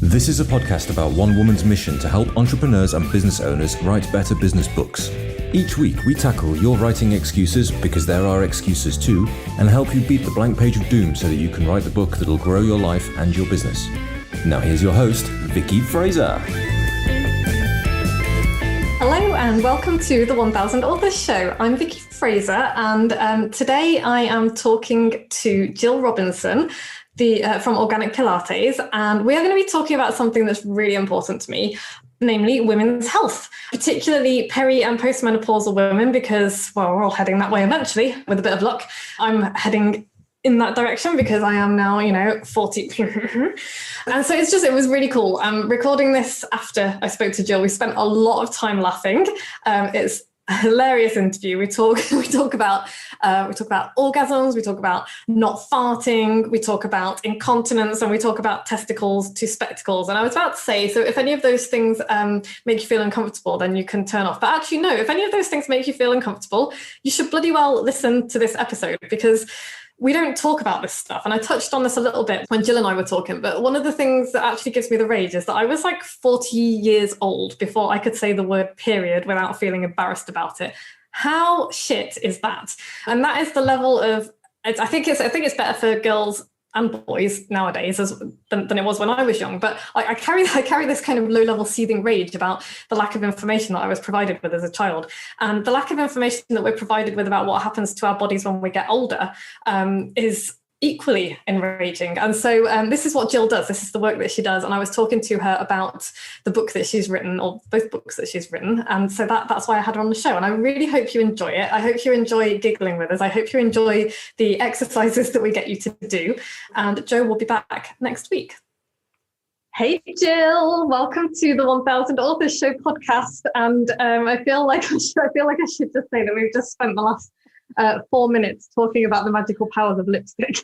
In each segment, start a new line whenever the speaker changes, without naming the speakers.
This is a podcast about one woman's mission to help entrepreneurs and business owners write better business books. Each week, we tackle your writing excuses, because there are excuses too, and help you beat the blank page of doom so that you can write the book that'll grow your life and your business. Now here's your host, Vicky Fraser.
Hello and welcome to the 1000 Authors Show. I'm Vicky Fraser, and today I am talking to Jill Robinson from Organic Pilates, and we are going to be talking about something that's really important to me, namely women's health, particularly peri and postmenopausal women, because, well, we're all heading that way eventually, with a bit of luck. I'm heading in that direction because I am now, 40. And so it was really cool. Recording this after I spoke to Jill, we spent a lot of time laughing. It's a hilarious interview. We talk about orgasms, we talk about not farting, we talk about incontinence, and we talk about testicles to spectacles. And I was about to say, so if any of those things make you feel uncomfortable, then you can turn off. But actually, no, if any of those things make you feel uncomfortable, you should bloody well listen to this episode, because we don't talk about this stuff. And I touched on this a little bit when Jill and I were talking, but one of the things that actually gives me the rage is that I was like 40 years old before I could say the word period without feeling embarrassed about it. How shit is that? And that is the level of, I think it's better for girls and boys nowadays than it was when I was young. But I carry this kind of low-level seething rage about the lack of information that I was provided with as a child. And the lack of information that we're provided with about what happens to our bodies when we get older is equally enraging. And so this is what Jill does. This is the work that she does. And I was talking to her about the book that she's written, or both books that she's written. And so that's why I had her on the show. And I really hope you enjoy it. I hope you enjoy giggling with us. I hope you enjoy the exercises that we get you to do. And Jo will be back next week. Hey, Jill, welcome to the 1000 Authors Show podcast. And I feel like I should just say that we've just spent the last 4 minutes talking about the magical powers of lipstick.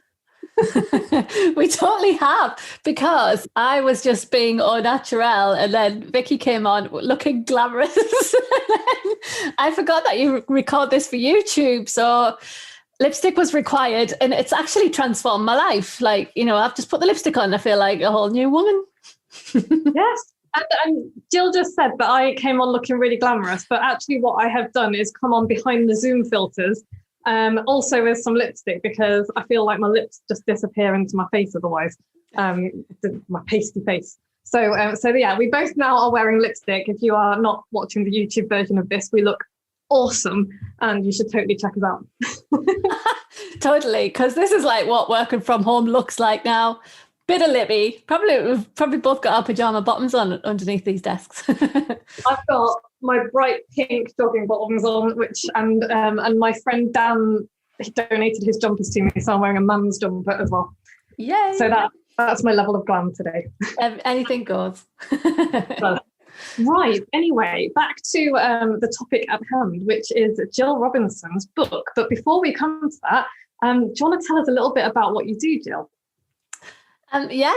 We totally have, because I was just being au naturel, and then Vicky came on looking glamorous. I forgot that you record this for YouTube, so lipstick was required, and it's actually transformed my life. Like, I've just put the lipstick on, I feel like a whole new woman.
Yes. And Jill just said that I came on looking really glamorous, but actually what I have done is come on behind the Zoom filters, also with some lipstick, because I feel like my lips just disappear into my face otherwise, my pasty face. So yeah, we both now are wearing lipstick. If you are not watching the YouTube version of this, we look awesome, and you should totally check us out.
Totally, because this is like what working from home looks like now. Bit of lippy. We've probably both got our pajama bottoms on underneath these desks.
I've got my bright pink jogging bottoms on, and my friend Dan, he donated his jumpers to me, so I'm wearing a man's jumper as well.
Yay!
So that's my level of glam today.
Anything goes.
Right. Anyway, back to the topic at hand, which is Jill Robinson's book. But before we come to that, do you want to tell us a little bit about what you do, Jill?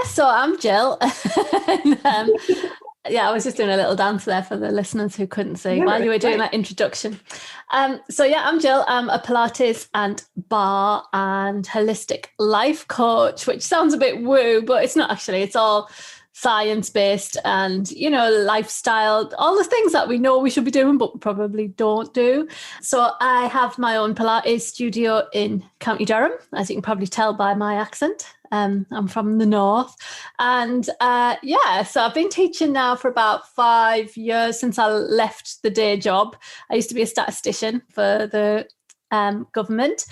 So I'm Jill. And, I was just doing a little dance there for the listeners who couldn't see while you were doing that introduction. I'm Jill. I'm a Pilates and bar and holistic life coach, which sounds a bit woo, but it's not actually. It's all science-based and, lifestyle, all the things that we know we should be doing, but probably don't do. So I have my own Pilates studio in County Durham, as you can probably tell by my accent. I'm from the north. And so I've been teaching now for about 5 years since I left the day job. I used to be a statistician for the government.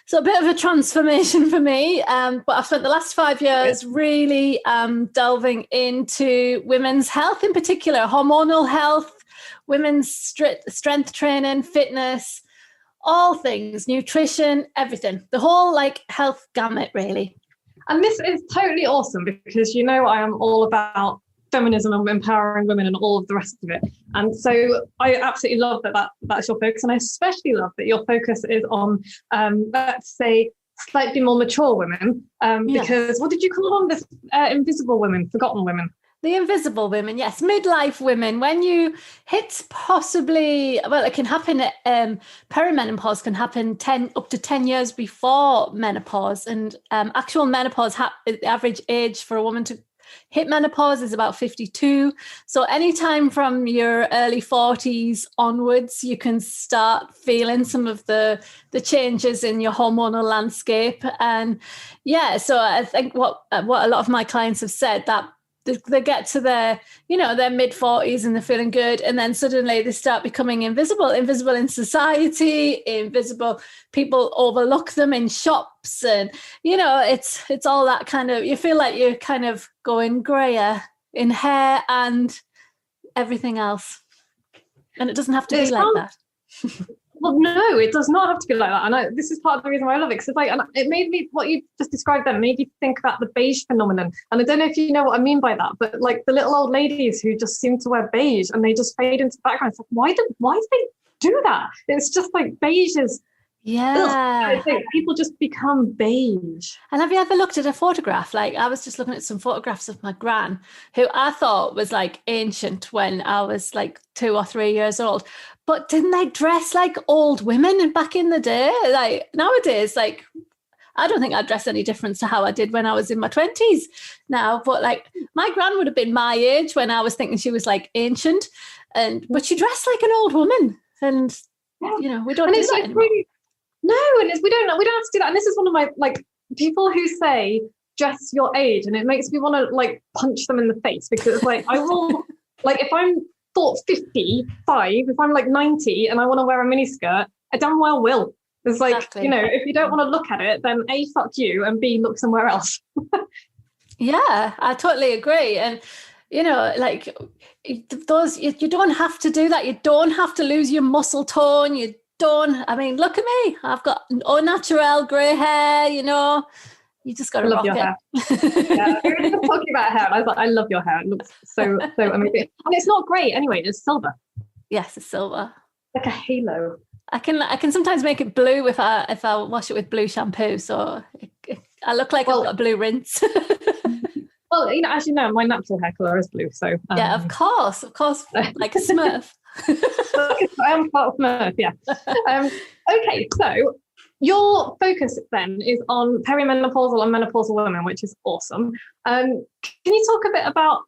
So a bit of a transformation for me, but I've spent the last 5 years really delving into women's health, in particular, hormonal health, women's strength training, fitness, all things, nutrition, everything, the whole health gamut, really.
And this is totally awesome, because I am all about feminism and empowering women and all of the rest of it. And so I absolutely love that's your focus. And I especially love that your focus is on, let's say, slightly more mature women, because what did you call them? This invisible women, forgotten women.
The invisible women, yes. Midlife women, when you hit it can happen, perimenopause can happen up to 10 years before menopause. And actual menopause, the average age for a woman to Hit menopause is about 52. So anytime from your early 40s onwards, you can start feeling some of the changes in your hormonal landscape. And yeah, so I think what a lot of my clients have said, that they get to their mid 40s and they're feeling good, and then suddenly they start becoming invisible in society, invisible. People overlook them in shops, and it's all that kind of, you feel like you're kind of going grayer in hair and everything else, and it doesn't have to be like that.
Well, no, it does not have to be like that. And this is part of the reason why I love it, because it made me, what you just described then, made me think about the beige phenomenon. And I don't know if you know what I mean by that, but like the little old ladies who just seem to wear beige and they just fade into the background. It's like, why do they do that? It's just like beige is,
yeah.
I think people just become beige.
And have you ever looked at a photograph? Like, I was just looking at some photographs of my gran, who I thought was like ancient when I was like 2 or 3 years old. But didn't they dress like old women back in the day? Like nowadays, like, I don't think I dress any different to how I did when I was in my 20s now. But like, my gran would have been my age when I was thinking she was like ancient, but she dressed like an old woman. And we don't do that anymore.
No, and we don't have to do that. And this is one of my, like, people who say dress your age, and it makes me want to like punch them in the face, because it's like, I will, like, if I'm 55, if I'm like 90 and I want to wear a miniskirt, I damn well will. It's like,
exactly.
If you don't want to look at it, then A, fuck you, and B, look somewhere else.
Yeah, I totally agree. And like those, you don't have to do that. You don't have to lose your muscle tone. I mean, look at me. I've got au naturel grey hair, You just got to rock
your
it.
Hair. Yeah, we were talking about hair, and I was like, I love your hair. It looks so amazing. And it's not grey anyway, it's silver.
Yes, it's silver.
Like a halo.
I can sometimes make it blue if I wash it with blue shampoo, so I look like I've got a blue rinse.
Well, as you know, my natural hair colour is blue, so
yeah, of course, like a Smurf.
I am part of Smurf, yeah. Okay, so your focus then is on perimenopausal and menopausal women, which is awesome. Can you talk a bit about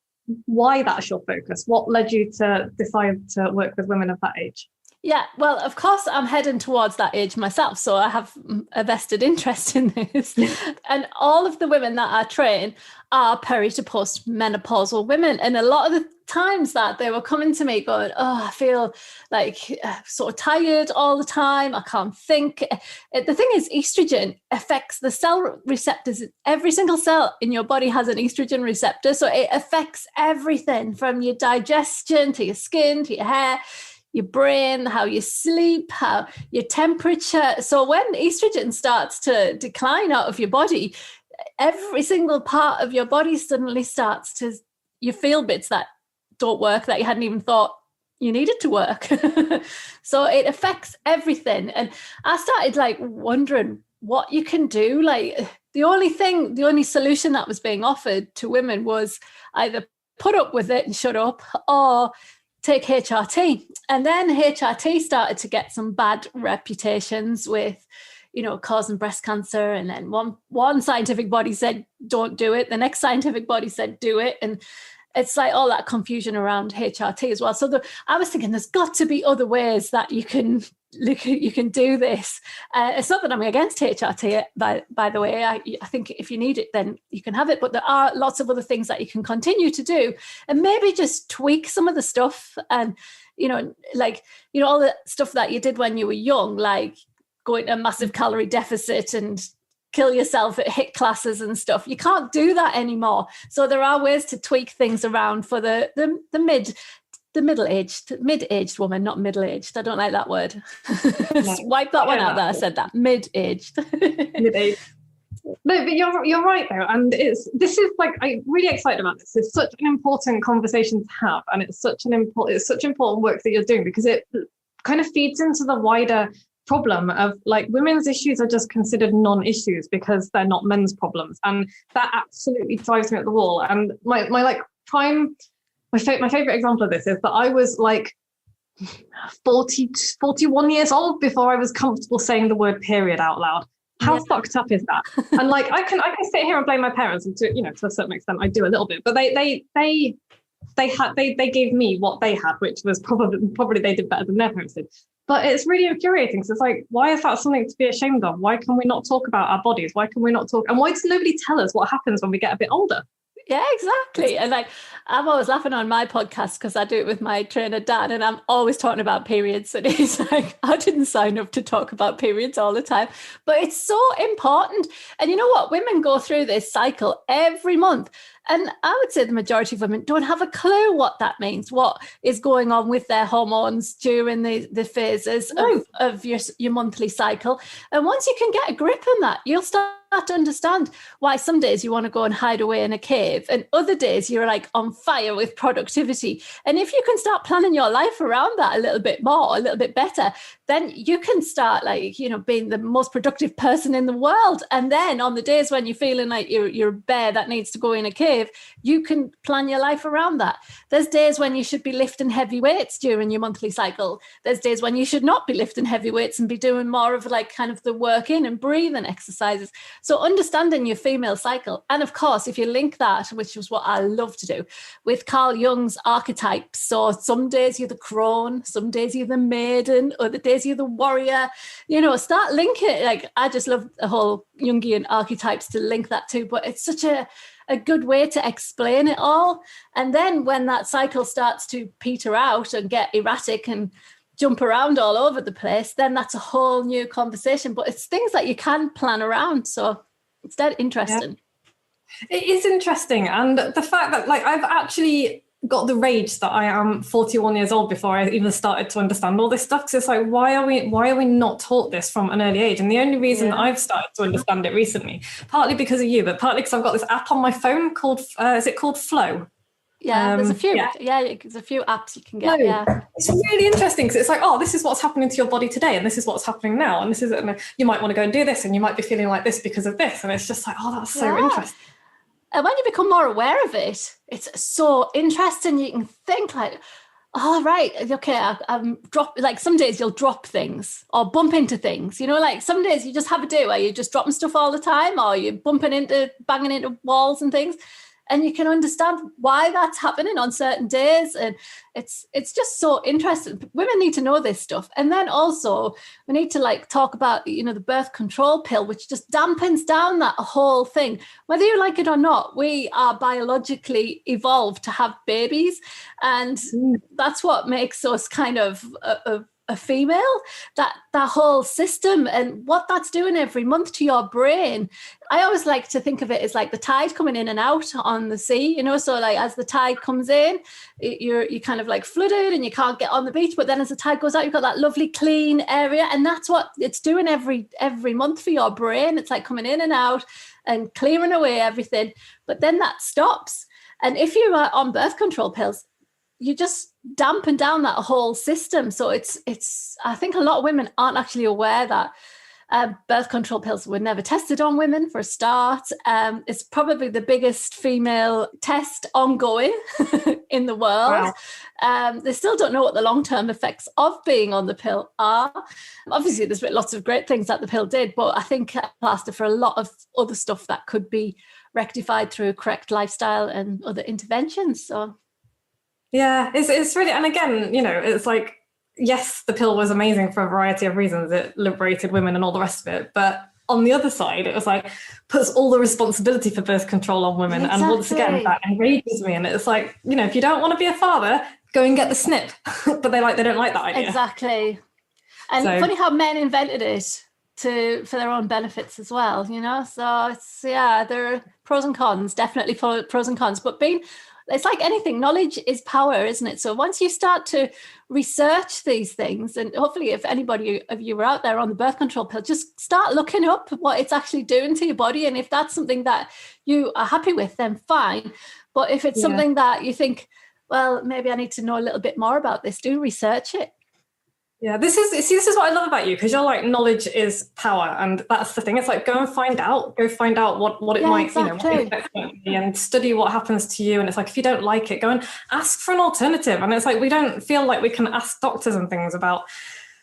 why that's your focus? What led you to decide to work with women of that age?
Yeah, well, of course, I'm heading towards that age myself, so I have a vested interest in this. And all of the women that I train are peri to post-menopausal women. And a lot of the times that they were coming to me going, I feel like sort of tired all the time. I can't think. The thing is, estrogen affects the cell receptors. Every single cell in your body has an estrogen receptor. So it affects everything from your digestion to your skin to your hair, your brain, how you sleep, how your temperature. So when estrogen starts to decline out of your body, every single part of your body suddenly starts to, you feel bits that don't work, that you hadn't even thought you needed to work. So it affects everything. And I started like wondering what you can do. Like the only solution that was being offered to women was either put up with it and shut up, or take HRT. And then HRT started to get some bad reputations with, causing breast cancer. And then one scientific body said, don't do it. The next scientific body said, do it. And it's like all that confusion around HRT as well. So I was thinking there's got to be other ways that you can do this. It's not that I'm against HRT, by the way. I think if you need it, then you can have it. But there are lots of other things that you can continue to do, and maybe just tweak some of the stuff. And, all the stuff that you did when you were young, like going to a massive calorie deficit and kill yourself at HIIT classes and stuff. You can't do that anymore. So there are ways to tweak things around for the mid-aged woman, not middle-aged. I don't like that word. No, wipe that one out there. I said that. Mid-aged.
Mid-aged. No, but you're right though, and this is like, I'm really excited about this. It's such an important conversation to have, and it's such important work that you're doing, because it kind of feeds into the wider problem of like women's issues are just considered non-issues because they're not men's problems, and that absolutely drives me up the wall. And my favorite example of this is that I was like 41 years old before I was comfortable saying the word period out loud. How fucked up is that? And like, I can sit here and blame my parents, and to a certain extent I do a little bit, but they gave me what they had, which was probably they did better than their parents did. But it's really infuriating. So it's like, why is that something to be ashamed of? Why can we not talk about our bodies? Why can we not talk? And why does nobody tell us what happens when we get a bit older?
Yeah, exactly. And like, I'm always laughing on my podcast because I do it with my trainer dad, and I'm always talking about periods. And he's like, I didn't sign up to talk about periods all the time, but it's so important. And you know what? Women go through this cycle every month. And I would say the majority of women don't have a clue what that means, what is going on with their hormones during the phases of your monthly cycle. And once you can get a grip on that, you'll start to understand why some days you want to go and hide away in a cave and other days you're like on fire with productivity. And if you can start planning your life around that a little bit more, a little bit better, then you can start being the most productive person in the world. And then on the days when you're feeling like you're a bear that needs to go in a cave, you can plan your life around that. There's days when you should be lifting heavy weights during your monthly cycle. There's days when you should not be lifting heavy weights and be doing more of like kind of the work in and breathing exercises. So understanding your female cycle. And of course, if you link that, which is what I love to do, with Carl Jung's archetypes. So some days you're the crone, some days you're the maiden, other days you're the warrior, start linking it. Like, I just love the whole Jungian archetypes to link that too, but it's such a good way to explain it all. And then when that cycle starts to peter out and get erratic and jump around all over the place, then that's a whole new conversation. But it's things that you can plan around. So it's dead interesting.
Yeah. It is interesting. And the fact that like I've actually got the rage that I am 41 years old before I even started to understand all this stuff. So it's like, why are we not taught this from an early age? And the only reason that I've started to understand it recently, partly because of you, but partly because I've got this app on my phone called, is it called Flow?
Yeah, there's a few. Yeah, there's a few apps you can get.
No,
yeah,
it's really interesting because it's like, oh, this is what's happening to your body today, and this is what's happening now, and this is, and you might want to go and do this, and you might be feeling like this because of this, and it's just like, oh, that's so interesting.
And when you become more aware of it, it's so interesting. You can think like, oh, right, okay, I'm like some days you'll drop things or bump into things, like some days you just have a day where you're just dropping stuff all the time, or you're banging into walls and things. And you can understand why that's happening on certain days. And it's just so interesting. Women need to know this stuff. And then also we need to like talk about, the birth control pill, which just dampens down that whole thing. Whether you like it or not, we are biologically evolved to have babies. And that's what makes us kind of a female, that whole system and what that's doing every month to your brain. I always like to think of it as like the tide coming in and out on the sea, so like as the tide comes in, you're kind of like flooded and you can't get on the beach, but then as the tide goes out, you've got that lovely clean area, and that's what it's doing every month for your brain. It's like coming in and out and clearing away everything, but then that stops. And if you are on birth control pills, you just dampen down that whole system. So it's I think a lot of women aren't actually aware that birth control pills were never tested on women for a start. It's probably the biggest female test ongoing in the world. Wow. They still don't know what the long-term effects of being on the pill are. Obviously, there's lots of great things that the pill did, but I think plaster for a lot of other stuff that could be rectified through correct lifestyle and other interventions. So
yeah, it's really, and again, it's like, yes, the pill was amazing for a variety of reasons. It liberated women and all the rest of it. But on the other side, it was like, puts all the responsibility for birth control on women. Exactly. And once again, that enrages me. And it's like, if you don't want to be a father, go and get the snip. But they don't like that idea.
Exactly. And funny how men invented it for their own benefits as well, So it's, there are pros and cons, definitely pros and cons. But it's like anything, knowledge is power, isn't it? So once you start to research these things, and hopefully if anybody of you are out there on the birth control pill, just start looking up what it's actually doing to your body. And if that's something that you are happy with, then fine. But if it's something that you think, well, maybe I need to know a little bit more about this, do research it.
Yeah, this is what I love about you, because you're like, knowledge is power, and that's the thing. It's like, go find out what it might,
exactly.
What it and study what happens to you. And it's like, if you don't like it, go and ask for an alternative. And it's like, we don't feel like we can ask doctors and things about,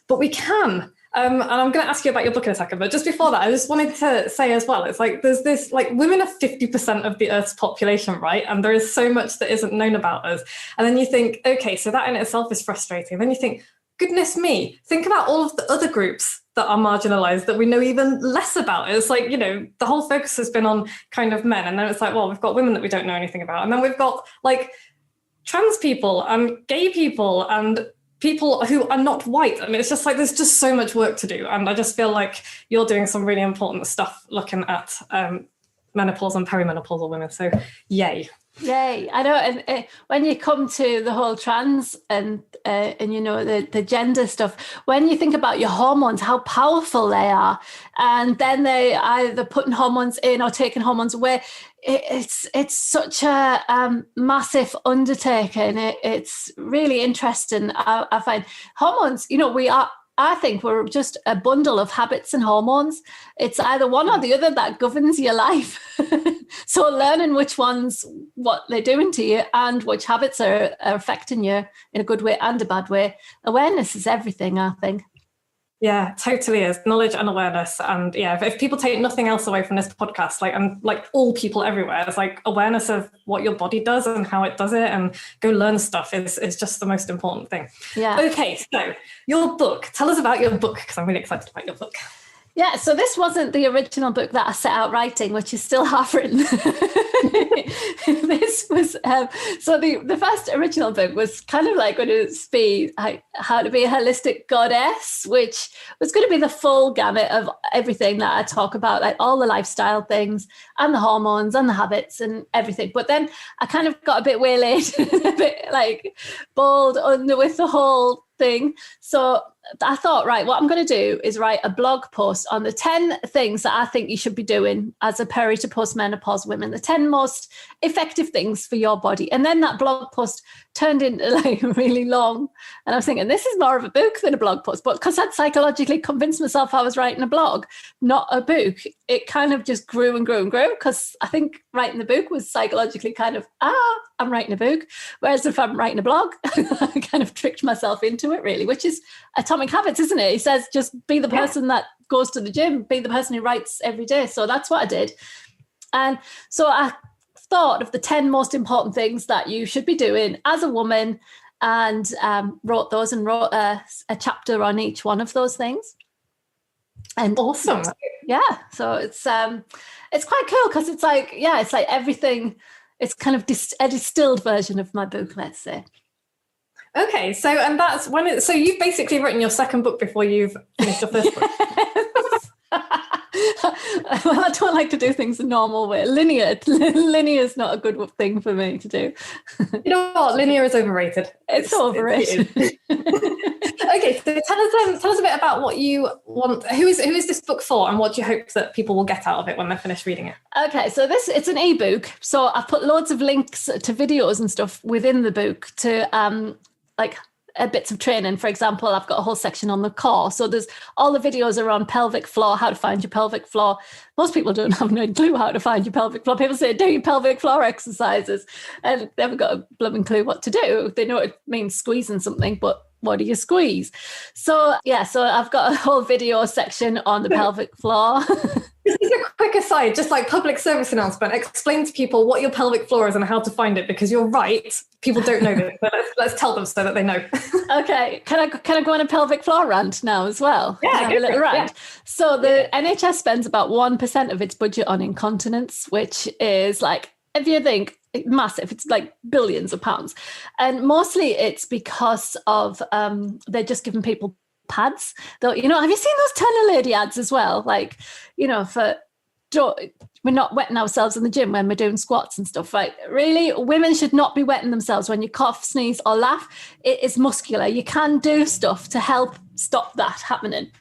but we can. And I'm going to ask you about your book in a second, but just before that, I just wanted to say as well, it's like there's this, like, women are 50% of the Earth's population, right? And there is so much that isn't known about us. And then you think, okay, so that in itself is frustrating. Then you think, goodness me, think about all of the other groups that are marginalized that we know even less about. It's like, the whole focus has been on kind of men. And then it's like, well, we've got women that we don't know anything about. And then we've got like trans people and gay people and people who are not white. I mean, it's just like there's just so much work to do. And I just feel like you're doing some really important stuff looking at menopause and perimenopausal women. So yay.
Yay. I know. And when you come to the whole trans and the gender stuff, when you think about your hormones, how powerful they are, and then they either putting hormones in or taking hormones away, it's such a massive undertaking. It's really interesting. I find hormones, I think we're just a bundle of habits and hormones. It's either one or the other that governs your life. So learning which ones, what they're doing to you and which habits are affecting you in a good way and a bad way. Awareness is everything, I think.
Yeah, totally is. Knowledge and awareness. And yeah, if people take nothing else away from this podcast, like all people everywhere, it's like awareness of what your body does and how it does it, and go learn stuff is just the most important thing.
Yeah.
Okay, so your book. Tell us about your book, because I'm really excited about your book.
Yeah, so this wasn't the original book that I set out writing, which is still half written. This was, so the first original book was kind of like going to be how to be a holistic goddess, which was going to be the full gamut of everything that I talk about, like all the lifestyle things and the hormones and the habits and everything. But then I kind of got a bit waylaid, a bit like bowled under with the whole thing. So I thought, right, what I'm going to do is write a blog post on the 10 things that I think you should be doing as a peri to postmenopause women, the 10 most effective things for your body. And then that blog post turned into like really long. And I was thinking, this is more of a book than a blog post. But because I'd psychologically convinced myself I was writing a blog, not a book, it kind of just grew and grew and grew, because I think writing the book was psychologically kind of, I'm writing a book. Whereas if I'm writing a blog, I kind of tricked myself into it, really, which is Atomic Habits, isn't it? He says, just be the person that goes to the gym, be the person who writes every day. So that's what I did. And so I thought of the 10 most important things that you should be doing as a woman, and wrote those and wrote a chapter on each one of those things. And
awesome.
Yeah. So it's quite cool, because it's like everything. It's kind of a distilled version of my book, let's say.
Okay, so and that's when so you've basically written your second book before you've finished your first book.
Well, I don't like to do things the normal way. Linear is not a good thing for me to do.
You know what? Linear is overrated.
It's overrated.
Okay, so tell us a bit about what you want. Who is this book for, and what do you hope that people will get out of it when they're finished reading it?
Okay, so it's an ebook. So I've put loads of links to videos and stuff within the book to bits of training. For example, I've got a whole section on the core. So there's all the videos around pelvic floor, how to find your pelvic floor. Most people don't have no clue how to find your pelvic floor. People say, do your pelvic floor exercises, and they haven't got a blooming clue what to do. They know it means squeezing something, but what do you squeeze? So I've got a whole video section on the pelvic floor.
This is a quick aside, just like public service announcement. Explain to people what your pelvic floor is and how to find it, because you're right, people don't know this, but let's tell them so that they know.
Okay, can I go on a pelvic floor rant now as well?
Yeah,
a little rant.
Yeah.
So the NHS spends about 1% of its budget on incontinence, which is like, if you think, massive, it's like billions of pounds, and mostly it's because of they're just giving people pads. Though, have you seen those Turner Lady ads as well? Like, we're not wetting ourselves in the gym when we're doing squats and stuff, right? Really, women should not be wetting themselves when you cough, sneeze, or laugh. It is muscular. You can do stuff to help stop that happening.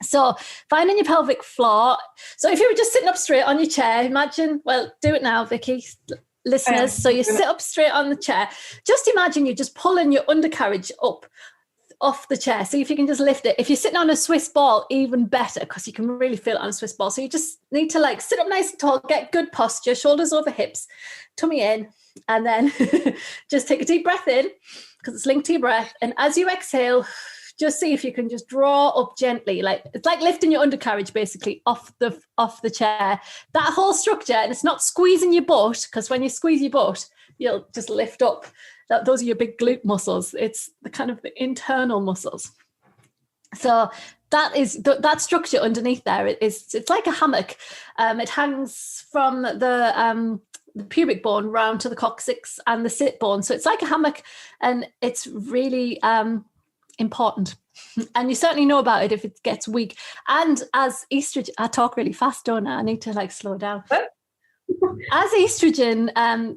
So finding your pelvic floor. So if you were just sitting up straight on your chair, imagine, well, do it now, Vicky, listeners. So you sit up straight on the chair. Just imagine you're just pulling your undercarriage up off the chair. See if you can just lift it. If you're sitting on a Swiss ball, even better, because you can really feel it on a Swiss ball. So you just need to sit up nice and tall, get good posture, shoulders over hips, tummy in, and then just take a deep breath in, because it's linked to your breath. And as you exhale, just see if you can just draw up gently. Like it's like lifting your undercarriage basically off the chair. That whole structure, and it's not squeezing your butt, because when you squeeze your butt, you'll just lift up. Those are your big glute muscles. It's the kind of the internal muscles. So that is that structure underneath there. It's like a hammock. It hangs from the pubic bone round to the coccyx and the sit bone. So it's like a hammock, and it's really important. And you certainly know about it if it gets weak. And as estrogen, I talk really fast, don't I? I need to like slow down. As estrogen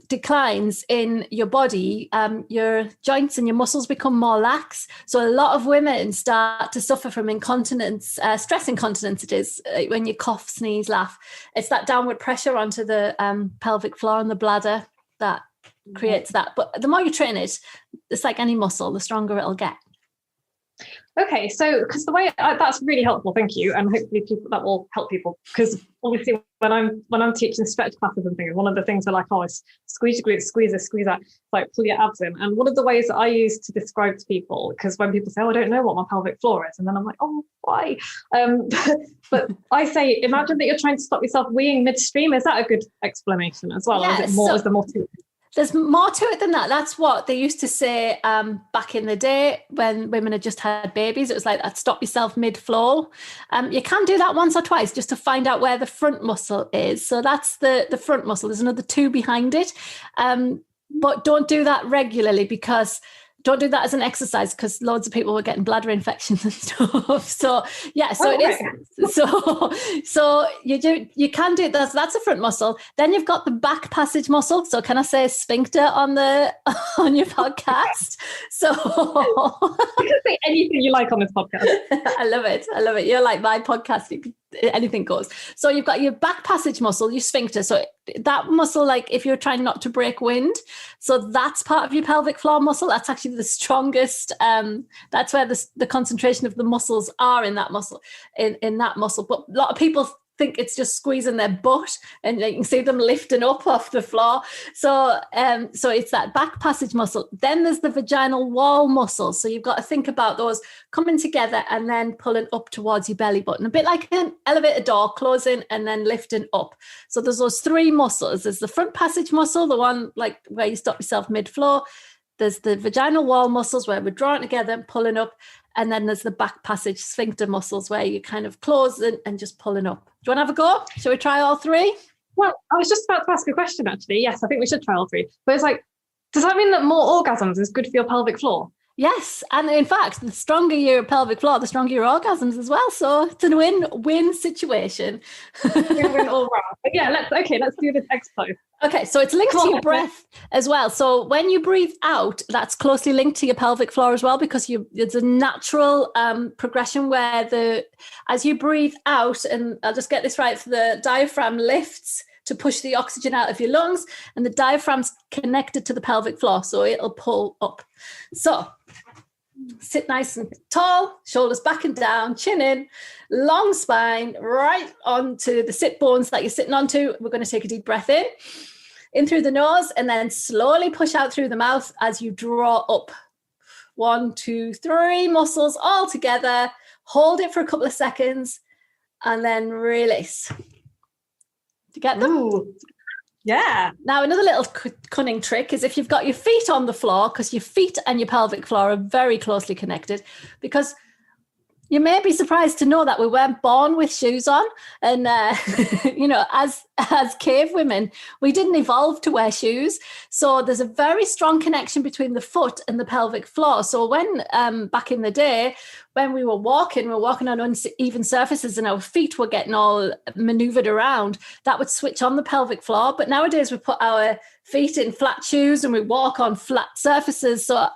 declines in your body, your joints and your muscles become more lax. So a lot of women start to suffer from incontinence, stress incontinence it is, when you cough, sneeze, laugh. It's that downward pressure onto the pelvic floor and the bladder that creates that. But the more you train it, it's like any muscle, the stronger it'll get.
Okay, so because the way that's really helpful, thank you, and hopefully that will help people, because obviously when I'm teaching stretch classes and things, one of the things are like, oh, squeeze your glutes, squeeze that, like pull your abs in. And one of the ways that I use to describe to people, because when people say, oh, I don't know what my pelvic floor is, and then I'm like, oh, why? But I say, imagine that you're trying to stop yourself weeing midstream. Is that a good explanation as well?
Yeah,
or is it more? Is there more to it?
There's more to it than that. That's what they used to say back in the day when women had just had babies. It was like that, stop yourself mid-flow. You can do that once or twice just to find out where the front muscle is. So that's the front muscle. There's another two behind it. But don't do that regularly, because don't do that as an exercise, because loads of people were getting bladder infections and stuff. So yeah, so it is. So you can do that. That's a front muscle. Then you've got the back passage muscle. So can I say sphincter on your podcast? So
you can say anything you like on this podcast.
I love it. You're like my podcast. Anything goes. So you've got your back passage muscle, your sphincter. So that muscle, like if you're trying not to break wind, so that's part of your pelvic floor muscle. That's actually the strongest. That's where the concentration of the muscles are in that muscle. In that muscle, but a lot of people think it's just squeezing their butt, and you can see them lifting up off the floor. So it's that back passage muscle. Then there's the vaginal wall muscle. So you've got to think about those coming together and then pulling up towards your belly button, a bit like an elevator door closing and then lifting up. So there's those three muscles. There's the front passage muscle, the one like where you stop yourself mid-floor. There's the vaginal wall muscles where we're drawing together and pulling up. And then there's the back passage sphincter muscles where you kind of close and just pulling up. Do you want to have a go? Shall we try all three?
Well, I was just about to ask a question, actually. Yes, I think we should try all three. But it's like, does that mean that more orgasms is good for your pelvic floor?
Yes. And in fact, the stronger your pelvic floor, the stronger your orgasms as well. So it's a win-win situation.
Win-win all round. But yeah, let's do this expo.
Okay, so it's linked to your breath as well. So when you breathe out, that's closely linked to your pelvic floor as well, because it's a natural progression where as you breathe out, and I'll just get this right, the diaphragm lifts to push the oxygen out of your lungs, and the diaphragm's connected to the pelvic floor, so it'll pull up. So sit nice and tall, shoulders back and down, chin in, long spine, right onto the sit bones that you're sitting onto. We're going to take a deep breath in through the nose, and then slowly push out through the mouth as you draw up. 1, 2, 3 muscles all together. Hold it for a couple of seconds and then release. Do you get them?
Ooh. Yeah.
Now, another little cunning trick is if you've got your feet on the floor, because your feet and your pelvic floor are very closely connected, because you may be surprised to know that we weren't born with shoes on. And, as cave women, we didn't evolve to wear shoes. So there's a very strong connection between the foot and the pelvic floor. So when back in the day, when we were walking on uneven surfaces and our feet were getting all maneuvered around, that would switch on the pelvic floor. But nowadays we put our feet in flat shoes and we walk on flat surfaces. So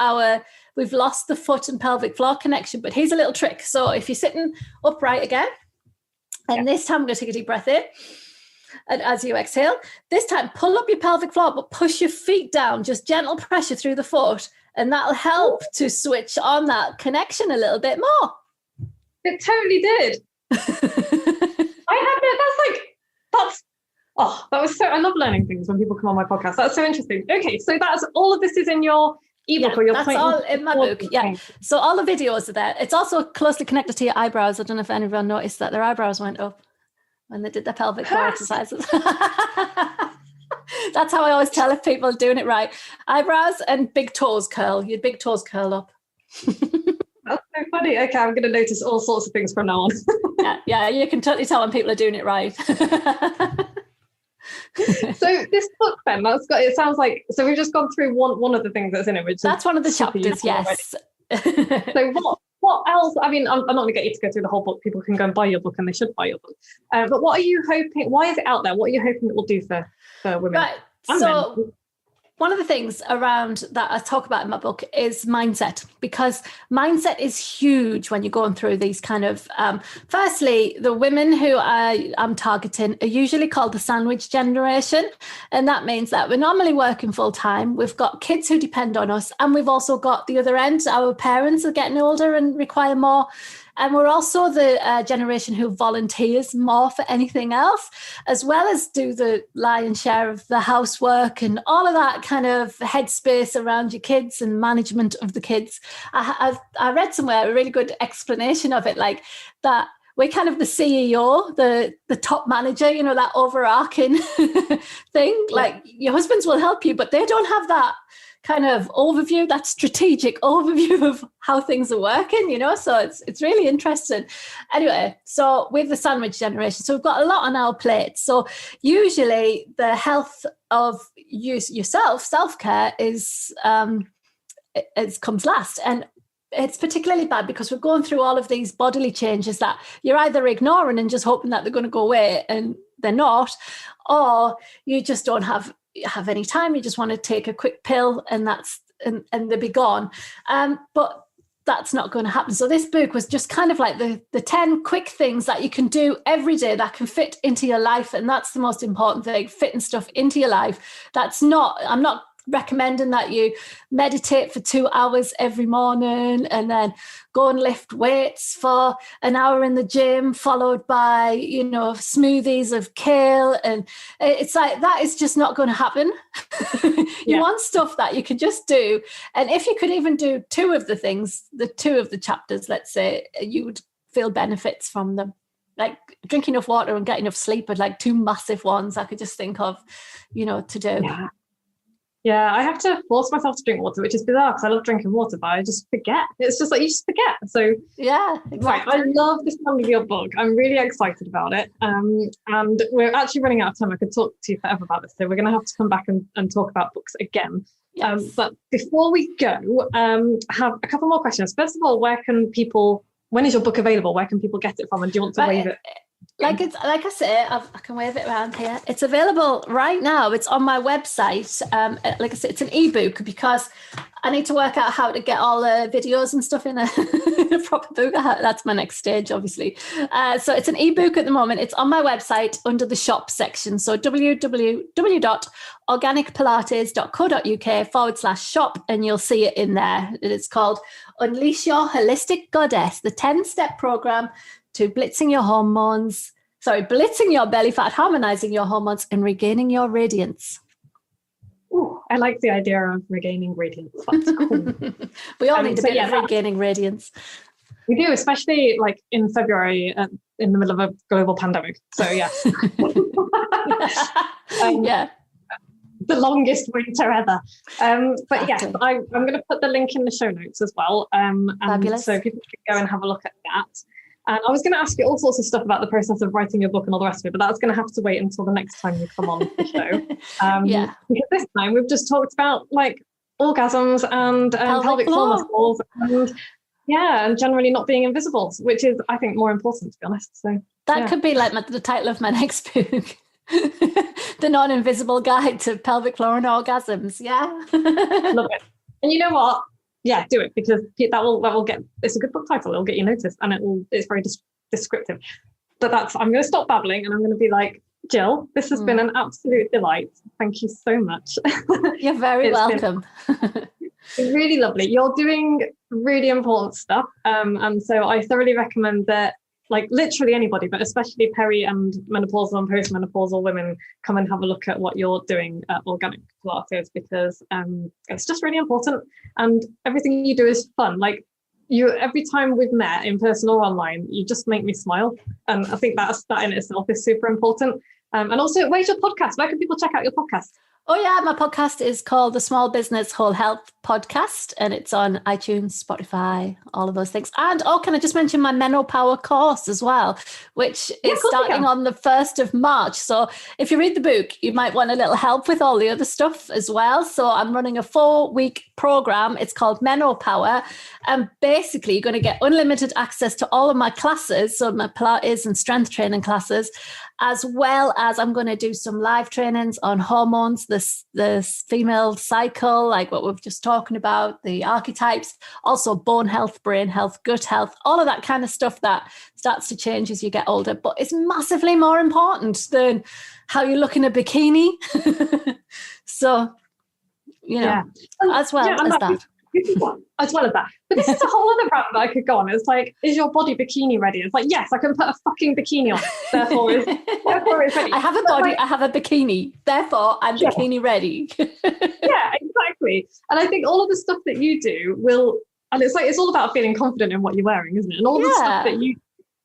we've lost the foot and pelvic floor connection. But here's a little trick. So if you're sitting upright again, and this time I'm going to take a deep breath in. And as you exhale, this time pull up your pelvic floor, but push your feet down, just gentle pressure through the foot. And that'll help to switch on that connection a little bit more.
It totally did. I love learning things when people come on my podcast. That's so interesting. Okay, so that's all of this is in your ebook or your
that's all in my book. Yeah. So all the videos are there. It's also closely connected to your eyebrows. I don't know if anyone noticed that their eyebrows went up when they did the pelvic floor exercises. That's how I always tell if people are doing it right. Eyebrows and big toes curl. Your big toes curl up.
That's so funny. Okay, I'm going to notice all sorts of things from now on.
yeah, you can totally tell when people are doing it right.
So this book then, it sounds like, so we've just gone through one of the things that's in it, which
that's one of the chapters, yes.
So what else? I mean, I'm not going to get you to go through the whole book. People can go and buy your book, and they should buy your book. But what are you hoping, why is it out there? What are you hoping it will do for women?
Right, so men? One of the things around that I talk about in my book is mindset, because mindset is huge when you're going through these kind of, firstly, the women who I'm targeting are usually called the sandwich generation. And that means that we're normally working full time. We've got kids who depend on us. And we've also got the other end. Our parents are getting older and require more. And we're also the generation who volunteers more for anything else, as well as do the lion's share of the housework and all of that kind of headspace around your kids and management of the kids. I read somewhere a really good explanation of it, like that we're kind of the CEO, the top manager, you know, that overarching thing. Yeah. Like your husbands will help you, but they don't have that kind of overview, that strategic overview of how things are working, you know, so it's really interesting. Anyway, so with the sandwich generation, so we've got a lot on our plate. So usually the health of yourself, self-care is it comes last. And it's particularly bad because we're going through all of these bodily changes that you're either ignoring and just hoping that they're going to go away, and they're not, or you just don't have any time. You just want to take a quick pill and they'll be gone. But that's not going to happen. So this book was just kind of like the 10 quick things that you can do every day that can fit into your life. And that's the most important thing, fitting stuff into your life. I'm not recommending that you meditate for 2 hours every morning and then go and lift weights for an hour in the gym, followed by, you know, smoothies of kale. And it's like, that is just not going to happen. You want stuff that you can just do. And if you could even do 2 of the things, the 2 of the chapters, let's say, you would feel benefits from them. Like drink enough water and get enough sleep are like 2 massive ones I could just think of, you know, to do.
Yeah, I have to force myself to drink water, which is bizarre because I love drinking water, but I just forget. It's just like you just forget. So
yeah, exactly.
Right, I love the sound of your book. I'm really excited about it. And we're actually running out of time. I could talk to you forever about this, so we're going to have to come back and talk about books again. Yes. But before we go, have a couple more questions. First of all, when is your book available? Where can people get it from? And do you want to wave it?
Like I say, I can wave it around here. It's available right now. It's on my website. Like I said, it's an ebook because I need to work out how to get all the videos and stuff in a proper book. That's my next stage, obviously. So it's an ebook at the moment. It's on my website under the shop section. So www.organicpilates.co.uk/shop, and you'll see it in there. It's called Unleash Your Holistic Goddess, the 10-step program to blitzing your belly fat, harmonizing your hormones, and regaining your radiance.
Ooh, I like the idea of regaining radiance. That's cool.
We all need a bit of regaining radiance.
We do, especially like in February in the middle of a global pandemic. So yeah. The longest winter ever. But yes, I'm going to put the link in the show notes as well. And
Fabulous.
So people can go and have a look at that. And I was going to ask you all sorts of stuff about the process of writing your book and all the rest of it, but that's going to have to wait until the next time you come on the show. Because this time we've just talked about like orgasms and pelvic floor muscles and generally not being invisible, which is, I think, more important, to be honest. So
that could be like the title of my next book. The Non-Invisible Guide to Pelvic Floor and Orgasms. Yeah.
Love it. And you know what? Yeah, do it, because that will get, it's a good book title. It'll get you noticed, and it's very descriptive. But I'm going to stop babbling, and I'm going to be like, Jill, this has been an absolute delight. Thank you so much.
You're very welcome.
It's really lovely. You're doing really important stuff. And so I thoroughly recommend that, like literally anybody, but especially peri and menopausal and postmenopausal women, come and have a look at what you're doing at Organic Pilates, because it's just really important. And everything you do is fun. Like every time we've met in person or online, you just make me smile. And I think that in itself is super important. And also, where's your podcast? Where can people check out your podcast?
Oh yeah, my podcast is called the Small Business Whole Health Podcast, and it's on iTunes, Spotify, all of those things. And can I just mention my menopausal course as well, which is starting on the 1st of March. So if you read the book, you might want a little help with all the other stuff as well. So I'm running a 4-week program. It's called Menopower. And basically, you're going to get unlimited access to all of my classes, so my Pilates and strength training classes, as well as I'm going to do some live trainings on hormones, this female cycle, like what we've just talking about, the archetypes, also bone health, brain health, gut health, all of that kind of stuff that starts to change as you get older. But it's massively more important than how you look in a bikini. So, as well as that.
As well as that. But this is a whole other rabbit that I could go on. It's like, is your body bikini ready? It's like, yes, I can put a fucking bikini on. Therefore it's ready.
I have a body, I have a bikini. Therefore, I'm bikini ready.
Yeah, exactly. And I think all of the stuff that you do and it's all about feeling confident in what you're wearing, isn't it? And all the stuff that you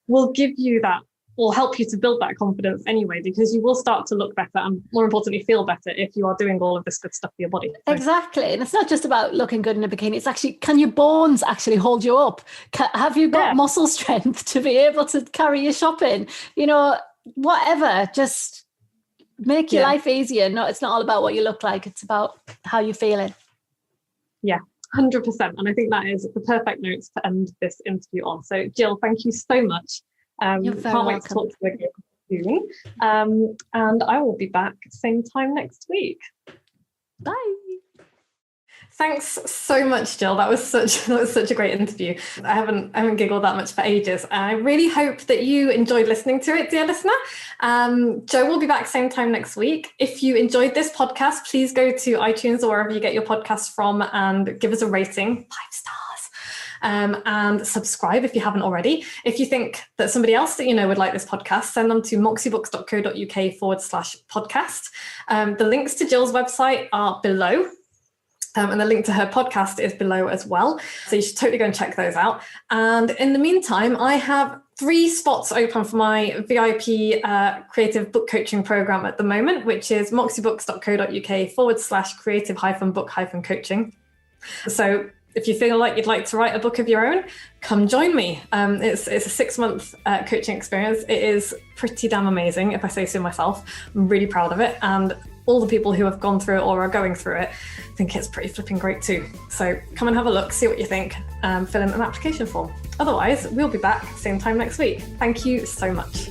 will give you that, will help you to build that confidence anyway, because you will start to look better and, more importantly, feel better if you are doing all of this good stuff for your body. So.
Exactly. And it's not just about looking good in a bikini. It's actually, can your bones actually hold you up? Have you got muscle strength to be able to carry your shopping? Whatever. Just make your life easier. No, it's not all about what you look like. It's about how you're feeling. Yeah.
100%. And I think that is the perfect notes to end this interview on. So, Jill, thank you so much.
You're very
can't wait
welcome.
to talk to you again soon. And I will be back same time next week.
Bye.
Thanks so much, Jill. That was such a great interview. I haven't giggled that much for ages. I really hope that you enjoyed listening to it, dear listener. Joe will be back same time next week. If you enjoyed this podcast, please go to iTunes or wherever you get your podcasts from and give us a rating, 5 stars. And subscribe if you haven't already. If you think that somebody else that you know would like this podcast, send them to moxiebooks.co.uk/podcast. The links to Jill's website are below. And the link to her podcast is below as well. So you should totally go and check those out. And in the meantime, I have 3 spots open for my VIP creative book coaching program at the moment, which is moxiebooks.co.uk/creative-book-coaching. So if you feel like you'd like to write a book of your own, come join me. It's a 6-month coaching experience. It is pretty damn amazing, if I say so myself. I'm really proud of it. And all the people who have gone through it or are going through it think it's pretty flipping great too. So come and have a look, see what you think, fill in an application form. Otherwise, we'll be back same time next week. Thank you so much.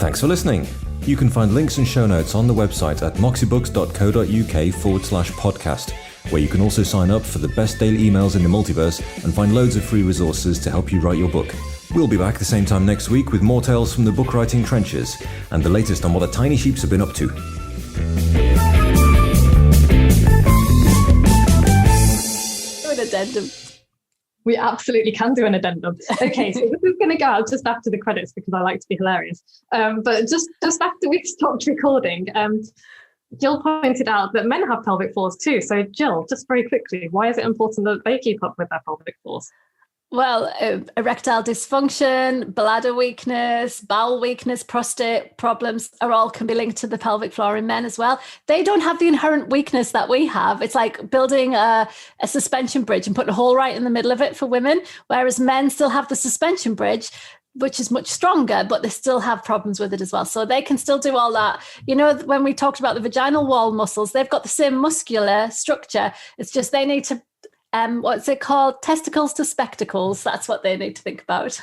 Thanks for listening. You can find links and show notes on the website at moxiebooks.co.uk/podcast, where you can also sign up for the best daily emails in the multiverse and find loads of free resources to help you write your book. We'll be back the same time next week with more tales from the book writing trenches and the latest on what the tiny sheeps have been up to.
Do an addendum.
We absolutely can do an addendum. Okay, so this is going to go out just after the credits because I like to be hilarious. But just after we stopped recording, Jill pointed out that men have pelvic floors too. So Jill, just very quickly, why is it important that they keep up with their pelvic floors?
Well, erectile dysfunction, bladder weakness, bowel weakness, prostate problems can be linked to the pelvic floor in men as well. They don't have the inherent weakness that we have. It's like building a suspension bridge and putting a hole right in the middle of it for women, whereas men still have the suspension bridge, which is much stronger, but they still have problems with it as well. So they can still do all that. When we talked about the vaginal wall muscles, they've got the same muscular structure. It's just they need to what's it called? Testicles to spectacles. That's what they need to think about.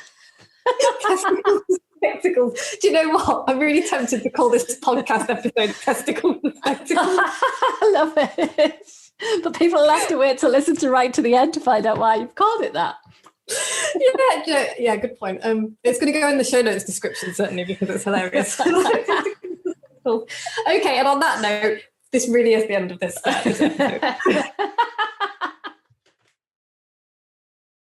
Testicles to spectacles. Do you know what? I'm really tempted to call this podcast episode Testicles to Spectacles.
I love it. But people will have to wait to listen to right to the end to find out why you've called it that.
Yeah, good point. It's going to go in the show notes description, certainly, because it's hilarious. Okay, and on that note, this really is the end of this episode.